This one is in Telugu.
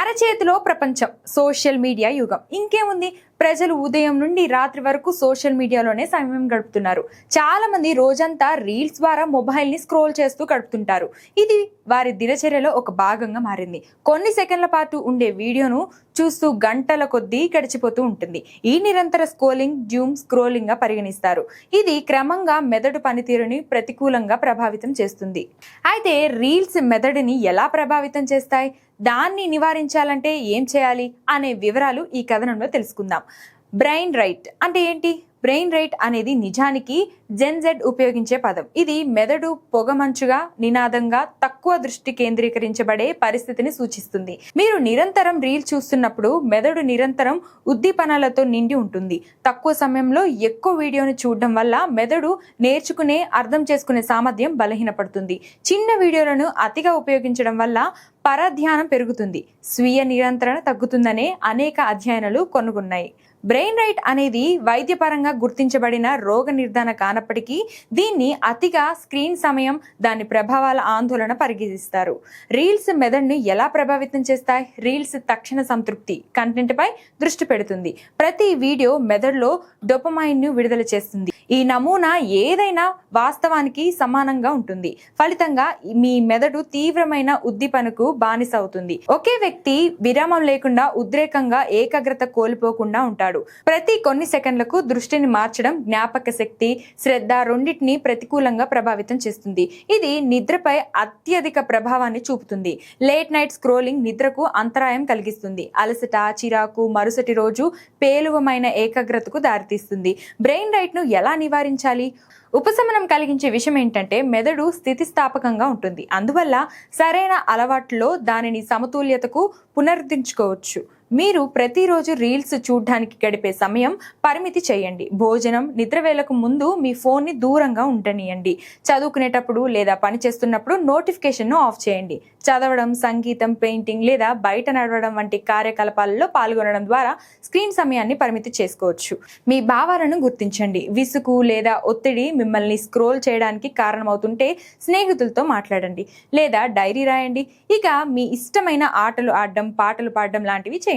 అరచేతిలో ప్రపంచం సోషల్ మీడియా యుగం ఇంకేముంది. ప్రజలు ఉదయం నుండి రాత్రి వరకు సోషల్ మీడియాలోనే సమయం గడుపుతున్నారు. చాలా మంది రోజంతా రీల్స్ ద్వారా మొబైల్ ని స్క్రోల్ చేస్తూ గడుపుతుంటారు. ఇది వారి దినచర్యలో ఒక భాగంగా మారింది. కొన్ని సెకండ్ల పాటు ఉండే వీడియోను చూస్తూ గంటల కొద్దీ గడిచిపోతూ ఉంటుంది. ఈ నిరంతర స్క్రోలింగ్ గా పరిగణిస్తారు. ఇది క్రమంగా మెదడు పనితీరుని ప్రతికూలంగా ప్రభావితం చేస్తుంది. అయితే రీల్స్ మెదడుని ఎలా ప్రభావితం చేస్తాయి, దాన్ని నివారించాలంటే ఏం చేయాలి అనే వివరాలు ఈ కథనంలో తెలుసుకుందాం. బ్రెయిన్ రైట్ అంటే ఏంటి? బ్రెయిన్ రైట్ అనేది నిజానికి జెన్జెడ్ ఉపయోగించే పదం. ఇది మెదడు పొగమంచుగా నినాదంగా తక్కువ దృష్టి కేంద్రీకరించబడే పరిస్థితిని సూచిస్తుంది. మీరు నిరంతరం రీల్ చూస్తున్నప్పుడు మెదడు నిరంతరం ఉద్దీపనలతో నిండి ఉంటుంది. తక్కువ సమయంలో ఎక్కువ వీడియోని చూడడం వల్ల మెదడు నేర్చుకునే అర్థం చేసుకునే సామర్థ్యం బలహీనపడుతుంది. చిన్న వీడియోలను అతిగా ఉపయోగించడం వల్ల పరధ్యానం పెరుగుతుంది, స్వీయ నియంత్రణ తగ్గుతుందనే అనేక అధ్యయనాలు కనుగొన్నాయి. బ్రెయిన్ రైట్ అనేది వైద్యపరంగా గుర్తించబడిన రోగ నిర్ధారణ కానప్పటికీ దీన్ని అతిగా స్క్రీన్ సమయం, దాని ప్రభావాల ఆందోళన పరిగణిస్తారు. రీల్స్ మెదడును ఎలా ప్రభావితం చేస్తాయి? రీల్స్ తక్షణ సంతృప్తి కంటెంట్ పై దృష్టి పెడుతుంది. ప్రతి వీడియో మెదడులో డోపమైన్ ను విడుదల చేస్తుంది. ఈ నమూనా ఏదైనా వాస్తవానికి సమానంగా ఉంటుంది. ఫలితంగా మీ మెదడు తీవ్రమైన ఉద్దీపనకు బానిస అవుతుంది. ఒకే వ్యక్తి విరామం లేకుండా ఉద్రేకంగా ఏకాగ్రత కోల్పోకుండా ఉంటాడు. ప్రతి కొన్ని సెకండ్లకు దృష్టిని మార్చడం, జ్ఞాపక శక్తి, శ్రద్ధ రెండింటిని ప్రతికూలంగా ప్రభావితం చేస్తుంది. ఇది నిద్రపై అత్యధిక ప్రభావాన్ని చూపుతుంది. లేట్ నైట్ స్క్రోలింగ్ నిద్రకు అంతరాయం కలిగిస్తుంది. అలసట, చిరాకు, మరుసటి రోజు పేలువమైన ఏకాగ్రతకు దారితీస్తుంది. బ్రెయిన్ రైట్ ను ఎలా నివారించాలి? ఉపశమనం కలిగించే విషయం ఏంటంటే మెదడు స్థితిస్థాపకంగా ఉంటుంది. అందువల్ల సరైన అలవాట్లో దానిని సమతుల్యతకు పునరుద్ధరించుకోవచ్చు. మీరు ప్రతిరోజు రీల్స్ చూడడానికి గడిపే సమయం పరిమితి చేయండి. భోజనం, నిద్రవేళకు ముందు మీ ఫోన్ని దూరంగా ఉండనియండి. చదువుకునేటప్పుడు లేదా పని చేస్తున్నప్పుడు నోటిఫికేషన్ను ఆఫ్ చేయండి. చదవడం, సంగీతం, పెయింటింగ్ లేదా బయట నడవడం వంటి కార్యకలాపాలలో పాల్గొనడం ద్వారా స్క్రీన్ సమయాన్ని పరిమితి చేసుకోవచ్చు. మీ భావాలను గుర్తించండి. విసుగు లేదా ఒత్తిడి మిమ్మల్ని స్క్రోల్ చేయడానికి కారణమవుతుంటే స్నేహితులతో మాట్లాడండి లేదా డైరీ రాయండి. ఇక మీ ఇష్టమైన ఆటలు ఆడడం, పాటలు పాడడం లాంటివి చేయండి.